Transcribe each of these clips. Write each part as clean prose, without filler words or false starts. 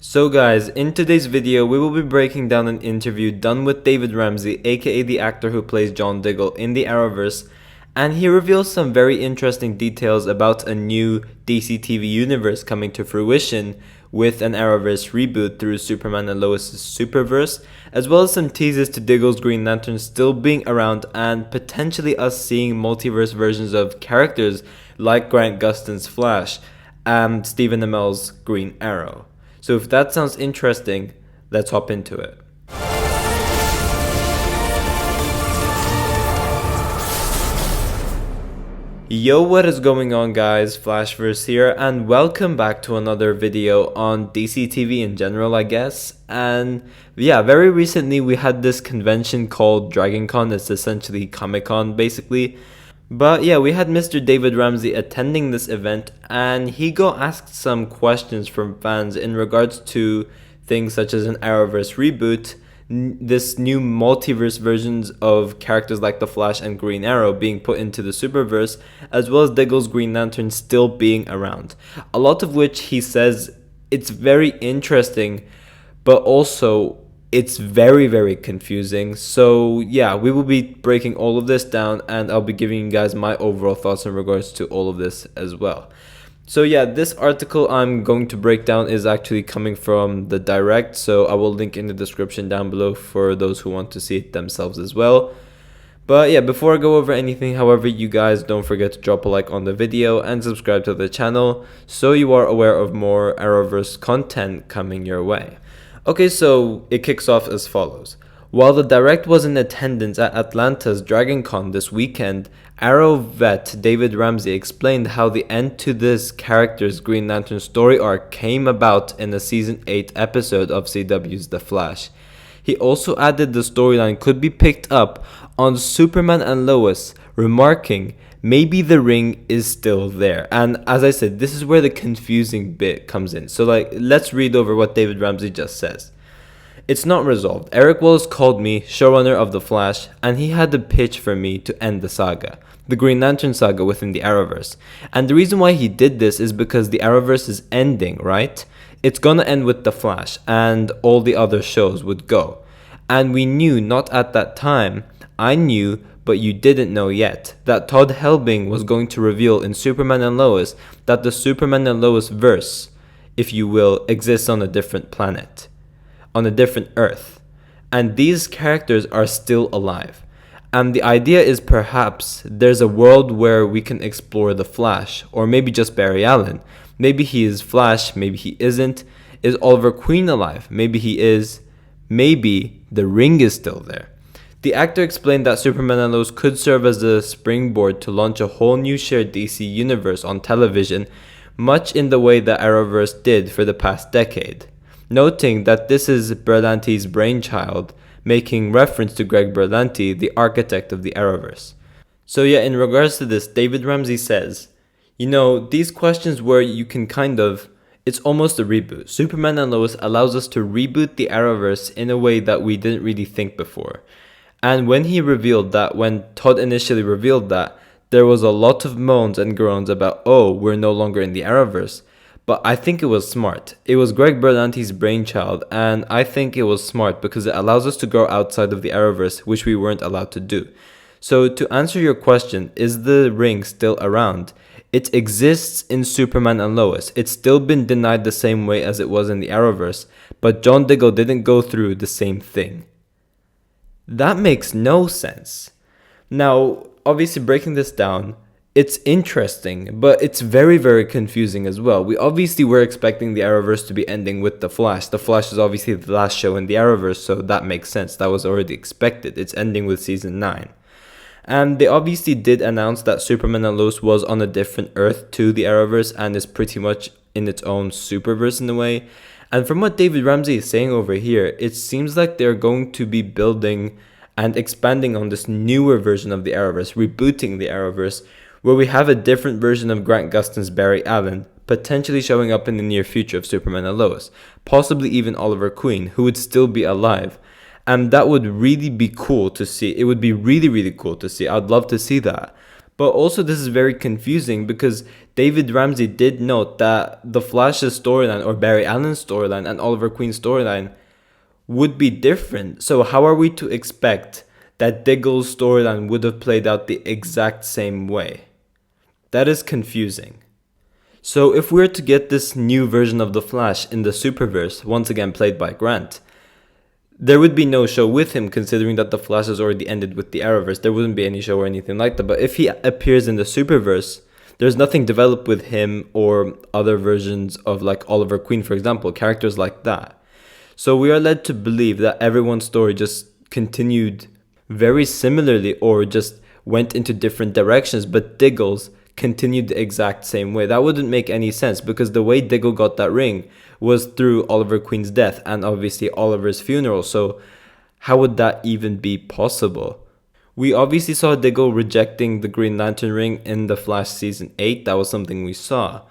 So guys, in today's video, we will be breaking down an interview done with David Ramsey, aka the actor who plays John Diggle in the Arrowverse, and he reveals some very interesting details about a new DCTV universe coming to fruition with an Arrowverse reboot through Superman and Lois' Superverse, as well as some teases to Diggle's Green Lantern still being around and potentially us seeing multiverse versions of characters like Grant Gustin's Flash and Stephen Amell's Green Arrow. So if that sounds interesting, let's hop into it. Yo, what is going on guys, Flashverse here, and welcome back to another video on DCTV in general, I guess. And yeah, very recently we had this convention called DragonCon. It's essentially Comic-Con basically. But yeah, we had Mr. David Ramsey attending this event, and he got asked some questions from fans in regards to things such as an Arrowverse reboot, this new multiverse versions of characters like the Flash and Green Arrow being put into the Superverse, as well as Diggle's Green Lantern still being around. A lot of which he says it's very interesting, but also it's very confusing. So yeah, we will be breaking all of this down, and I'll be giving you guys my overall thoughts in regards to all of this as well. So yeah, this article I'm going to break down is actually coming from the Direct, so I will link in the description down below for those who want to see it themselves as well. But yeah, before I go over anything, however, you guys don't forget to drop a like on the video and subscribe to the channel so you are aware of more Arrowverse content coming your way. Okay, so it kicks off as follows. While the Direct was in attendance at Atlanta's DragonCon this weekend, Arrow vet David Ramsey explained how the end to this character's Green Lantern story arc came about in a Season 8 episode of CW's The Flash. He also added the storyline could be picked up on Superman and Lois, remarking, "Maybe the ring is still there." And as I said, this is where the confusing bit comes in. So let's read over what David Ramsey just says. "It's not resolved. Eric Wallace called me, showrunner of The Flash, and he had the pitch for me to end the saga, the Green Lantern saga within the Arrowverse. And the reason why he did this is because the Arrowverse is ending, right? It's gonna end with The Flash, and all the other shows would go. And we knew, not at that time, I knew, but you didn't know yet, that Todd Helbing was going to reveal in Superman and Lois that the Superman and Lois verse, if you will, exists on a different planet, on a different Earth, and these characters are still alive. And the idea is perhaps there's a world where we can explore the Flash, or maybe just Barry Allen. Maybe he is Flash, maybe he isn't. Is Oliver Queen alive? Maybe he is. Maybe the ring is still there." The actor explained that Superman and Lois could serve as a springboard to launch a whole new shared DC universe on television, much in the way that Arrowverse did for the past decade. Noting that this is Berlanti's brainchild, making reference to Greg Berlanti, the architect of the Arrowverse. So yeah, in regards to this, David Ramsey says, these questions where you can it's almost a reboot. Superman and Lois allows us to reboot the Arrowverse in a way that we didn't really think before. And when Todd initially revealed that, there was a lot of moans and groans about, oh, we're no longer in the Arrowverse. But I think it was smart. It was Greg Berlanti's brainchild, and I think it was smart because it allows us to go outside of the Arrowverse, which we weren't allowed to do. So to answer your question, is the ring still around? It exists in Superman and Lois. It's still been denied the same way as it was in the Arrowverse, but John Diggle didn't go through the same thing. That makes no sense. Now, obviously breaking this down, it's interesting, but it's very confusing as well. We obviously were expecting the Arrowverse to be ending with The Flash. The Flash is obviously the last show in the Arrowverse, so that makes sense. That was already expected. It's ending with Season 9. And they obviously did announce that Superman and Lois was on a different Earth to the Arrowverse and is pretty much in its own superverse in a way. And from what David Ramsey is saying over here, it seems like they're going to be building and expanding on this newer version of the Arrowverse, rebooting the Arrowverse, where we have a different version of Grant Gustin's Barry Allen, potentially showing up in the near future of Superman and Lois, possibly even Oliver Queen, who would still be alive. And that would really be cool to see. It would be really cool to see. I'd love to see that. But also this is very confusing because David Ramsey did note that the Flash's storyline, or Barry Allen's storyline, and Oliver Queen's storyline would be different. So how are we to expect that Diggle's storyline would have played out the exact same way? That is confusing. So if we're to get this new version of the Flash in the Superverse, once again played by Grant, there would be no show with him, considering that the Flash has already ended with the Arrowverse. There wouldn't be any show or anything like that. But if he appears in the Superverse, there's nothing developed with him or other versions of like Oliver Queen, for example, characters like that. So we are led to believe that everyone's story just continued very similarly or just went into different directions, but Diggle's continued the exact same way. That wouldn't make any sense because the way Diggle got that ring was through Oliver Queen's death and obviously Oliver's funeral. So how would that even be possible? We obviously saw Diggle rejecting the Green Lantern ring in the Flash season 8. That was something we saw.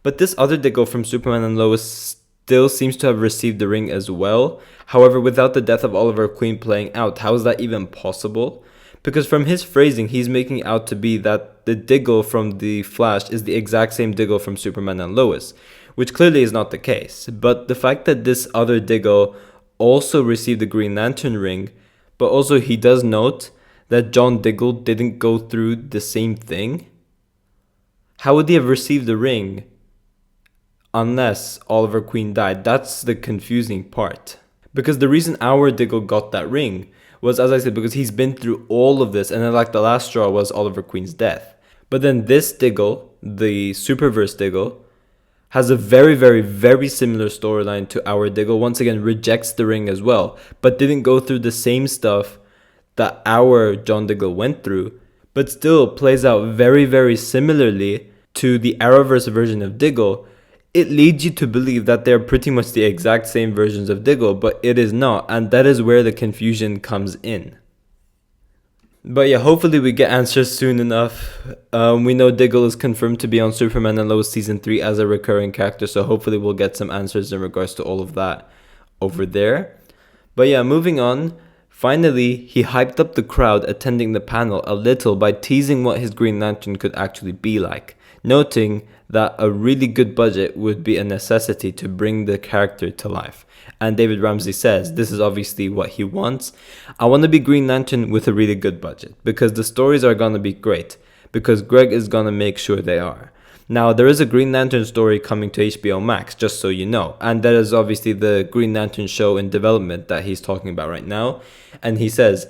But this other Diggle from Superman and Lois still seems to have received the ring as well. However, without the death of Oliver Queen playing out, how is that even possible? Because from his phrasing, he's making out to be that the Diggle from the Flash is the exact same Diggle from Superman and Lois, which clearly is not the case. But the fact that this other Diggle also received the Green Lantern ring, but also he does note that John Diggle didn't go through the same thing. How would he have received the ring unless Oliver Queen died? That's the confusing part. Because the reason our Diggle got that ring was, as I said, because he's been through all of this, and then like the last straw was Oliver Queen's death. But then this Diggle, the Superverse Diggle, has a very, very, very similar storyline to our Diggle. Once again, rejects the ring as well, but didn't go through the same stuff that our John Diggle went through, but still plays out very, very similarly to the Arrowverse version of Diggle. It leads you to believe that they're pretty much the exact same versions of Diggle, but it is not, and that is where the confusion comes in. But yeah, hopefully we get answers soon enough. We know Diggle is confirmed to be on Superman and Lois Season 3 as a recurring character, so hopefully we'll get some answers in regards to all of that over there. But yeah, moving on. Finally, he hyped up the crowd attending the panel a little by teasing what his Green Lantern could actually be like, noting that a really good budget would be a necessity to bring the character to life. And David Ramsey says this is obviously what he wants. I want to be Green Lantern with a really good budget because the stories are going to be great, because Greg is going to make sure they are. Now, there is a Green Lantern story coming to HBO Max, just so you know. And that is obviously the Green Lantern show in development that he's talking about right now. And he says,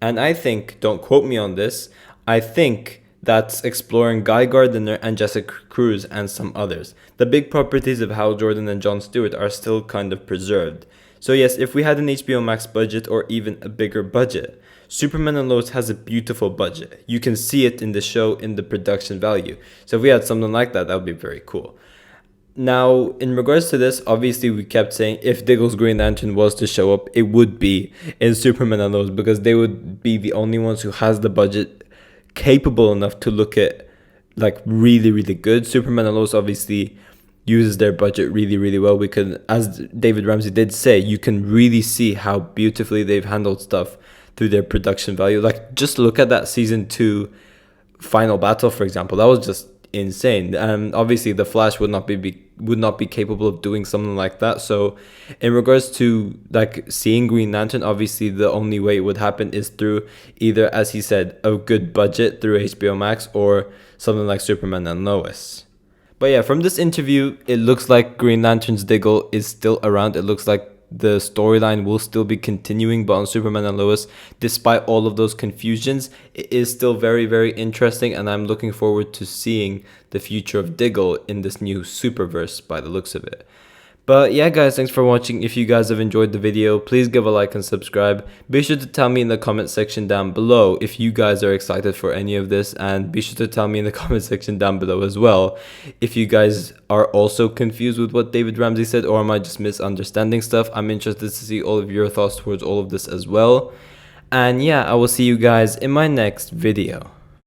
and I think, don't quote me on this, I think that's exploring Guy Gardner and Jessica Cruz and some others. The big properties of Hal Jordan and Jon Stewart are still kind of preserved. So yes, if we had an HBO Max budget or even a bigger budget, Superman and Lois has a beautiful budget. You can see it in the show, in the production value. So if we had something like that, that would be very cool. Now, in regards to this, obviously we kept saying if Diggle's Green Lantern was to show up, it would be in Superman and Lois because they would be the only ones who has the budget capable enough to look at like really, really good. Superman and Lois obviously uses their budget really, really well. We could, as David Ramsey did say, you can really see how beautifully they've handled stuff through their production value. Like, just look at that season 2 final battle, for example. That was just insane. And obviously the Flash would not be capable of doing something like that. So in regards to like seeing Green Lantern, obviously the only way it would happen is through either, as he said, a good budget through HBO Max or something like Superman and Lois. But yeah, from this interview, it looks like Green Lantern's Diggle is still around. It looks like the storyline will still be continuing, but on Superman and Lois, despite all of those confusions, it is still very, very interesting, and I'm looking forward to seeing the future of Diggle in this new Superverse by the looks of it. But yeah, guys, thanks for watching. If you guys have enjoyed the video, please give a like and subscribe. Be sure to tell me in the comment section down below if you guys are excited for any of this, and be sure to tell me in the comment section down below as well if you guys are also confused with what David Ramsey said, or am I just misunderstanding stuff. I'm interested to see all of your thoughts towards all of this as well. And yeah, I will see you guys in my next video.